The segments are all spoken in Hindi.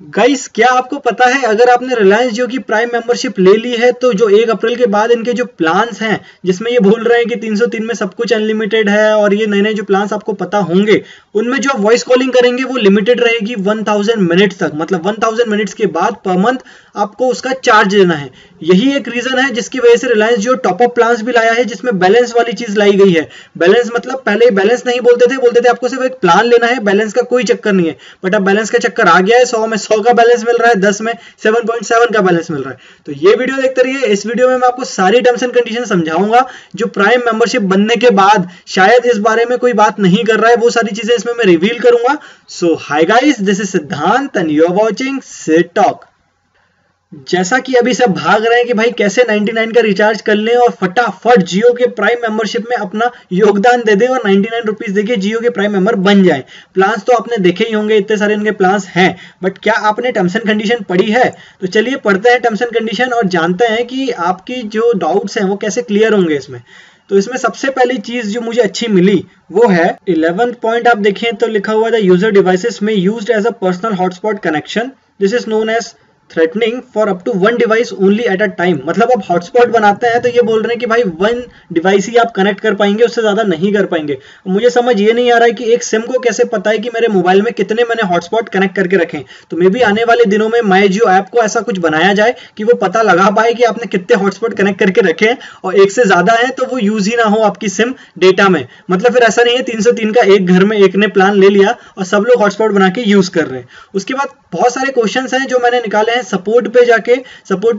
गाइस, क्या आपको पता है अगर आपने रिलायंस जियो की प्राइम मेंबरशिप ले ली है तो जो 1 अप्रैल के बाद इनके जो प्लान्स हैं, जिसमें ये बोल रहे हैं कि 303 में सब कुछ अनलिमिटेड है और ये नए नए जो प्लान्स आपको पता होंगे उनमें जो आप वॉइस कॉलिंग करेंगे वो लिमिटेड रहेगी 1000 मिनट्स तक। मतलब 1000 मिनट्स के बाद पर मंथ आपको उसका चार्ज देना है। यही एक रीजन है जिसकी वजह से रिलायंस जियो टॉपअप प्लान्स भी लाया है, जिसमें बैलेंस वाली चीज लाई गई है। बैलेंस मतलब पहले बैलेंस नहीं बोलते थे आपको सिर्फ एक प्लान लेना है, बैलेंस का कोई चक्कर नहीं है। बट अब बैलेंस का चक्कर आ गया है, 100 में 100 का बैलेंस मिल रहा है, 10 में 7.7 का बैलेंस मिल रहा है। तो ये वीडियो देखते रहिए। इस वीडियो में मैं आपको सारी टर्म्स एंड कंडीशन समझाऊंगा जो प्राइम मेंबरशिप बनने के बाद शायद इस बारे में कोई बात नहीं कर रहा है, वो सारी चीजें इसमें मैं रिवील करूंगा। So hi guys, this is Siddhant and you are watching Sid talk. जैसा कि अभी सब भाग रहे हैं कि भाई कैसे 99 का रिचार्ज कर लें और फटाफट जियो के प्राइम मेंबरशिप में अपना योगदान दे दें और 99 रुपीज देके जियो के प्राइम मेंबर बन जाए। प्लान्स तो आपने देखे ही होंगे, इतने सारे इनके प्लान्स हैं, बट क्या आपने टर्म्स एंड कंडीशन पढ़ी है? तो चलिए पढ़ते हैं टर्म्स एंड कंडीशन और जानते हैं कि आपकी जो डाउट्स हैं वो कैसे क्लियर होंगे इसमें। तो इसमें सबसे पहली चीज जो मुझे अच्छी मिली वो है 11th पॉइंट। आप देखें तो लिखा हुआ है यूजर डिवाइसेस में used as a personal hotspot connection, this is known as threatening for up to 1 device only at a time. मतलब आप हॉटस्पॉट बनाते हैं तो ये बोल रहे हैं कि भाई 1 डिवाइस ही आप कनेक्ट कर पाएंगे, उससे ज्यादा नहीं कर पाएंगे। मुझे समझ ये नहीं आ रहा है कि एक सिम को कैसे पता है कि मेरे मोबाइल में कितने मैंने हॉटस्पॉट कनेक्ट करके रखे। तो मे बी आने वाले दिनों में माई जियो ऐप को ऐसा कुछ बनाया जाए कि वो पता लगा पाए कि आपने कितने हॉटस्पॉट कनेक्ट करके रखे हैं और एक से ज्यादा है तो वो यूज ही ना हो आपकी सिम डेटा में। मतलब फिर ऐसा नहीं है 303 का एक घर में एक ने प्लान ले लिया और सब लोग हॉटस्पॉट बना के यूज कर रहे हैं। उसके बाद बहुत सारे क्वेश्चंस हैं जो मैंने निकाले हैं। सपोर्ट पे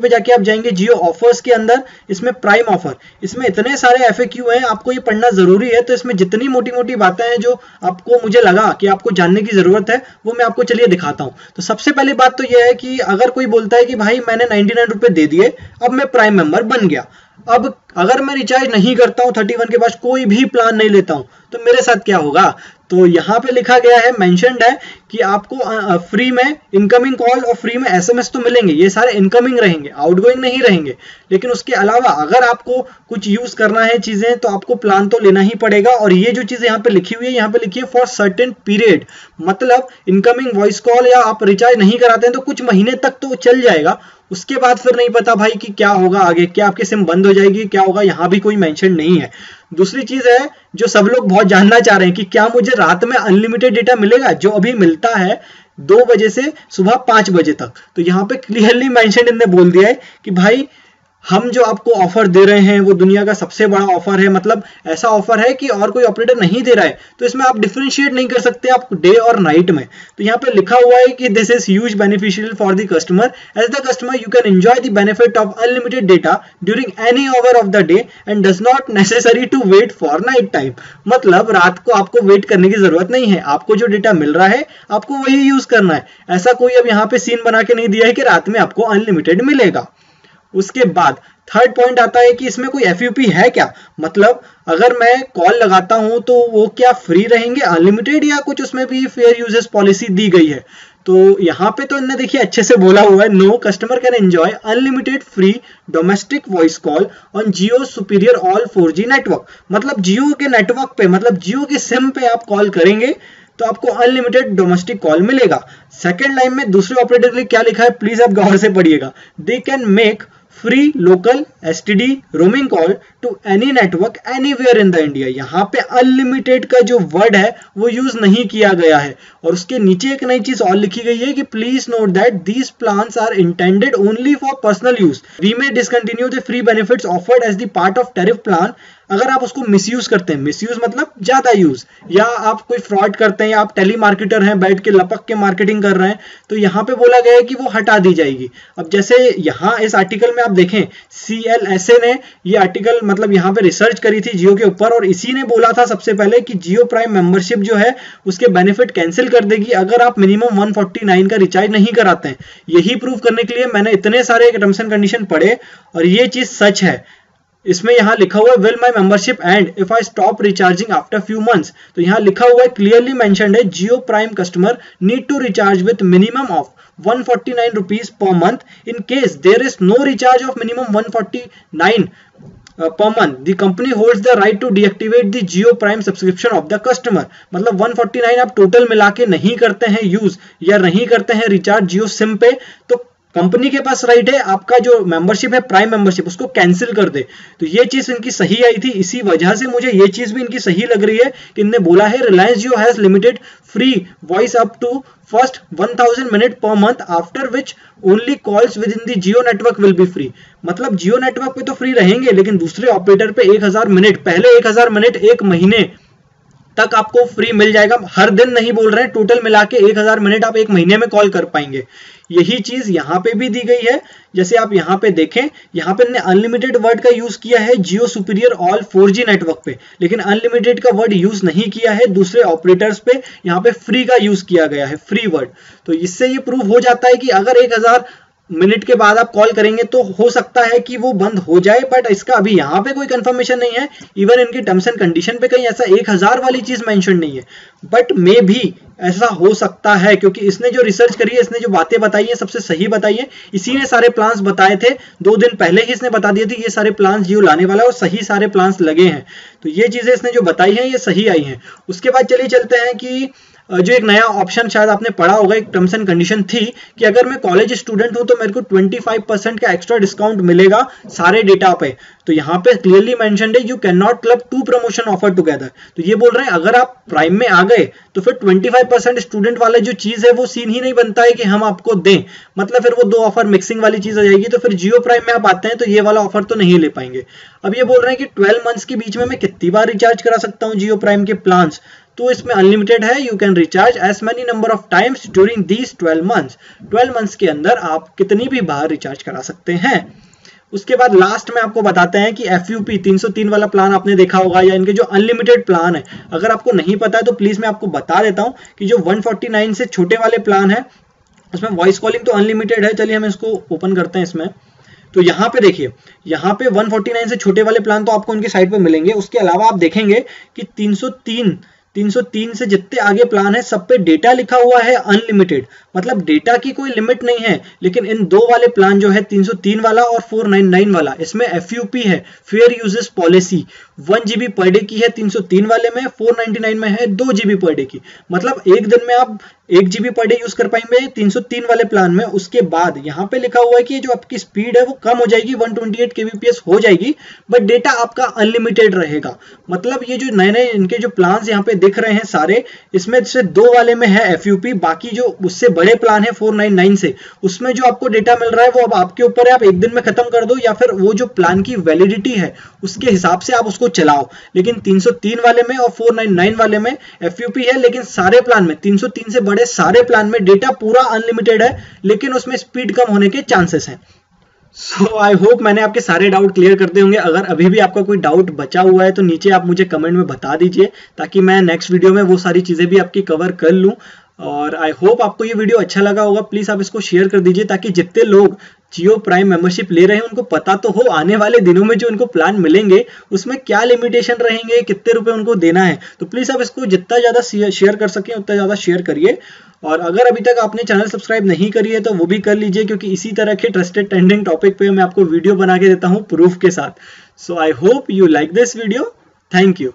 जाके आप जाएंगे जियो ऑफर्स के अंदर, इसमें प्राइम ऑफर, इसमें इतने सारे एफएक्यू हैं, आपको ये पढ़ना जरूरी है। तो इसमें जितनी मोटी मोटी बातें हैं जो आपको मुझे लगा कि आपको जानने की जरूरत है वो मैं आपको चलिए दिखाता हूं। तो सबसे पहली बात तो यह है कि अगर कोई बोलता है कि भाई मैंने 99 रुपए दे दिए, अब मैं प्राइम मेंबर बन गया, अब अगर मैं रिचार्ज नहीं करता हूं, 31 के बाद कोई भी प्लान नहीं लेता हूं, तो मेरे साथ क्या होगा? तो यहां पे लिखा गया है, मेंशन्ड है कि आपको फ्री में इनकमिंग कॉल और फ्री में एसएमएस तो मिलेंगे, ये सारे इनकमिंग रहेंगे, आउटगोइंग नहीं रहेंगे। लेकिन उसके अलावा अगर आपको कुछ यूज करना है चीजें तो आपको प्लान तो लेना ही पड़ेगा। और ये जो चीजें यहाँ पे लिखी हुई है, यहाँ पे लिखी है फॉर सर्टेन पीरियड, मतलब इनकमिंग वॉइस कॉल या आप रिचार्ज नहीं कराते हैं तो कुछ महीने तक तो चल जाएगा, उसके बाद फिर नहीं पता भाई कि क्या होगा आगे, क्या आपकी सिम बंद हो जाएगी, क्या होगा, यहां भी कोई मेंशन नहीं है। दूसरी चीज है जो सब लोग बहुत जानना चाह रहे हैं कि क्या मुझे रात में अनलिमिटेड डेटा मिलेगा, जो अभी मिलता है 2 बजे से सुबह 5 बजे तक। तो यहाँ पे क्लियरली मेंशन इन्होंने बोल दिया है कि भाई हम जो आपको ऑफर दे रहे हैं वो दुनिया का सबसे बड़ा ऑफर है, मतलब ऐसा ऑफर है कि और कोई ऑपरेटर नहीं दे रहा है। तो इसमें आप डिफरेंशिएट नहीं कर सकते आप डे और नाइट में। तो यहाँ पे लिखा हुआ है कि this is huge beneficial for the customer, as the customer you can enjoy the benefit of unlimited data during any hour of the day and does not necessary to wait for night time. मतलब रात को आपको वेट करने की जरूरत नहीं है, आपको जो डेटा मिल रहा है आपको वही यूज करना है। ऐसा कोई अब यहाँ पे सीन बना के नहीं दिया है कि रात में आपको अनलिमिटेड मिलेगा। उसके बाद थर्ड पॉइंट आता है कि इसमें कोई एफयूपी है क्या, मतलब अगर मैं कॉल लगाता हूं तो वो क्या फ्री रहेंगे अनलिमिटेड या कुछ उसमें भी फेयर यूजेस पॉलिसी दी गई है। तो यहाँ पे तो इन्होंने देखिए अच्छे से बोला हुआ है, no customer can enjoy unlimited free domestic voice call on Jio superior all 4G network. मतलब जियो के नेटवर्क पे, मतलब जियो के सिम पे आप कॉल करेंगे तो आपको अनलिमिटेड डोमेस्टिक कॉल मिलेगा। सेकेंड लाइन में दूसरे ऑपरेटर के लिए क्या लिखा है प्लीज आप गौर से पढ़िएगा, they can make free local STD roaming call to any network anywhere in the India. यहाँ पे अनलिमिटेड का जो वर्ड है वो यूज नहीं किया गया है। और उसके नीचे एक नई चीज और लिखी गई है कि please note that these plans are intended only for personal use, we may discontinue the free benefits offered as the part of tariff plan. अगर आप उसको मिसयूज करते हैं, मिसयूज मतलब ज्यादा यूज, या आप कोई फ्रॉड करते हैं या आप टेली मार्केटर हैं बैठ के लपक के मार्केटिंग कर रहे हैं, तो यहाँ पे बोला गया है कि वो हटा दी जाएगी। अब जैसे यहाँ इस आर्टिकल में आप देखें CLSA ने ये आर्टिकल मतलब यहाँ पे रिसर्च करी थी जियो के ऊपर, और इसी ने बोला था सबसे पहले कि जियो प्राइम मेंबरशिप जो है उसके बेनिफिट कैंसिल कर देगी अगर आप मिनिमम 149 का रिचार्ज नहीं कराते हैं। यही प्रूव करने के लिए मैंने इतने सारे टर्म्स एंड कंडीशन पढ़े और ये चीज सच है। इसमें यहाँ लिखा हुआ है will my membership and if I stop recharging after few months. तो यहाँ लिखा हुआ है क्लियरली मेंशन्ड है Jio prime customer need to recharge with minimum of 149 rupees per month in case there is no recharge of minimum 149 per month. The company holds the right to deactivate the Jio Prime subscription of the customer. मतलब 149 आप टोटल मिला के नहीं करते हैं यूज या नहीं करते हैं रिचार्ज जियो सिम पे, तो कंपनी के पास राइट है आपका जो मेंबरशिप है प्राइम मेंबरशिप उसको कैंसिल कर दे। तो ये चीज इनकी सही आई थी, इसी वजह से मुझे ये चीज भी इनकी सही लग रही है कि इन्होंने बोला है Reliance Jio has limited free voice up to first 1000 minute per month after which only calls within the Jio network will be free. मतलब जियो नेटवर्क पे तो फ्री रहेंगे लेकिन दूसरे ऑपरेटर पे 1000 मिनट, पहले 1000 मिनट एक महीने तक आपको फ्री मिल जाएगा। हर दिन नहीं बोल रहे हैं, टोटल मिला के 1000 मिनट आप एक महीने में कॉल कर पाएंगे। यही चीज यहाँ पे भी दी गई है। जैसे आप यहाँ पे देखें, यहाँ पे इन्होंने अनलिमिटेड वर्ड का यूज किया है जियो सुपीरियर ऑल 4G नेटवर्क पे, लेकिन अनलिमिटेड का वर्ड यूज नहीं किया है दूसरे ऑपरेटर्स पे। यहाँ पे फ्री का यूज किया गया है, फ्री वर्ड। तो इससे ये प्रूव हो जाता है कि अगर 1000 मिनट के बाद आप कॉल करेंगे तो हो सकता है कि वो बंद हो जाए, बट इसका अभी यहाँ पे कोई कंफर्मेशन नहीं है। इवन इनकी टर्म्स एंड कंडीशन पे कहीं ऐसा 1000 वाली चीज मेंशन नहीं है, बट मे भी ऐसा हो सकता है क्योंकि इसने जो रिसर्च करी है, इसने जो बातें बताई है सबसे सही बताई है। इसी ने सारे प्लान्स बताए थे, 2 दिन पहले ही इसने बता दिए थे ये सारे प्लान्स जियो लाने वाला है और सही सारे प्लान्स लगे हैं। तो ये चीजें इसने जो बताई हैं ये सही आई हैं। उसके बाद चलिए चलते हैं कि जो एक नया ऑप्शन शायद आपने पढ़ा होगा, एक टर्म्स एंड कंडीशन थी कि अगर मैं कॉलेज स्टूडेंट हूं तो मेरे को 25% का एक्स्ट्रा डिस्काउंट मिलेगा सारे डेटा पे। तो यहाँ पे क्लियरली मेंशन्ड है you can not club 2 promotion offer together. तो ये बोल रहे हैं अगर आप प्राइम में आ गए तो फिर 25% स्टूडेंट वाला जो चीज है वो सीन ही नहीं बनता है कि हम आपको दें, मतलब फिर वो 2 ऑफर मिक्सिंग वाली चीज आ जाएगी। तो फिर जियो प्राइम में आप आते हैं तो ये वाला ऑफर तो नहीं ले पाएंगे। अब ये बोल रहे हैं कि 12 मंथ्स के बीच में मैं कितनी बार रिचार्ज करा सकता हूँ जियो प्राइम के प्लान्स, तो इसमें अनलिमिटेड है। You can recharge as many number of times during these 12 months. 12 months के अंदर आप कितनी भी बार रिचार्ज करा सकते हैं। उसके बाद लास्ट में आपको बताते हैं कि FUP 303 वाला प्लान आपने देखा होगा या इनके जो अनलिमिटेड प्लान है, अगर आपको नहीं पता है तो प्लीज मैं आपको बता देता हूं कि जो 149 से छोटे वाले प्लान है उसमें वॉइस कॉलिंग तो अनलिमिटेड है। चलिए हम इसको ओपन करते हैं इसमें। तो यहाँ पे देखिए, यहाँ पे 149 से छोटे वाले प्लान तो आपको उनकी साइट पे मिलेंगे। उसके अलावा आप देखेंगे कि 303 से जितने आगे प्लान है सब पे डेटा लिखा हुआ है अनलिमिटेड, मतलब डेटा की कोई लिमिट नहीं है। लेकिन इन 2 वाले प्लान जो है 303 वाला और 499 वाला, इसमें FUP है fair uses policy, 1 GB per day की है 303 वाले में, 499 में है 2 GB पर डे की। मतलब एक दिन में आप 1 GB पर डे यूज कर पाएंगे 303 वाले प्लान में। उसके बाद यहाँ पे लिखा हुआ है कि जो आपकी स्पीड है वो कम हो जाएगी, 128 kbps हो जाएगी, बट डेटा आपका अनलिमिटेड रहेगा। मतलब ये जो नए नए इनके जो प्लान यहाँ पे दिख रहे हैं सारे, इसमें से 2 वाले में है FUP, बाकी जो उससे बड़े प्लान है 499 से, उसमें जो आपको डेटा मिल रहा है वो अब आपके ऊपर है, आप एक दिन में खत्म कर दो या फिर वो जो प्लान की वैलिडिटी है उसके हिसाब से आप उसको चलाओ। लेकिन 303 वाले में और 499 वाले में FUP है, लेकिन सारे प्लान में 303 से बड़े सारे प्लान में डेटा पूरा अनलिमिटेड है, लेकिन उसमें स्पीड कम होने के चांसेस हैं। सो आई होप मैंने आपके सारे डाउट क्लियर कर दिए होंगे। अगर अभी भी आपका कोई डाउट बचा हुआ है तो नीचे आप मुझे कमेंट में बता दीजिए ताकि मैं नेक्स्ट वीडियो में वो सारी चीजें भी आपकी कवर कर लूं। और आई होप आपको ये वीडियो अच्छा लगा होगा। प्लीज आप इसको शेयर कर दीजिए ताकि जितने लोग जियो प्राइम मेंबरशिप ले रहे हैं उनको पता तो हो आने वाले दिनों में जो उनको प्लान मिलेंगे उसमें क्या लिमिटेशन रहेंगे, कितने रुपए उनको देना है। तो प्लीज आप इसको जितना ज्यादा शेयर कर सकें उतना ज्यादा शेयर करिए। और अगर अभी तक आपने चैनल सब्सक्राइब नहीं करी है तो वो भी कर लीजिए, क्योंकि इसी तरह के ट्रस्टेड ट्रेंडिंग टॉपिक पे मैं आपको वीडियो बना के देता हूँ प्रूफ के साथ। So I hope you like this video. Thank you.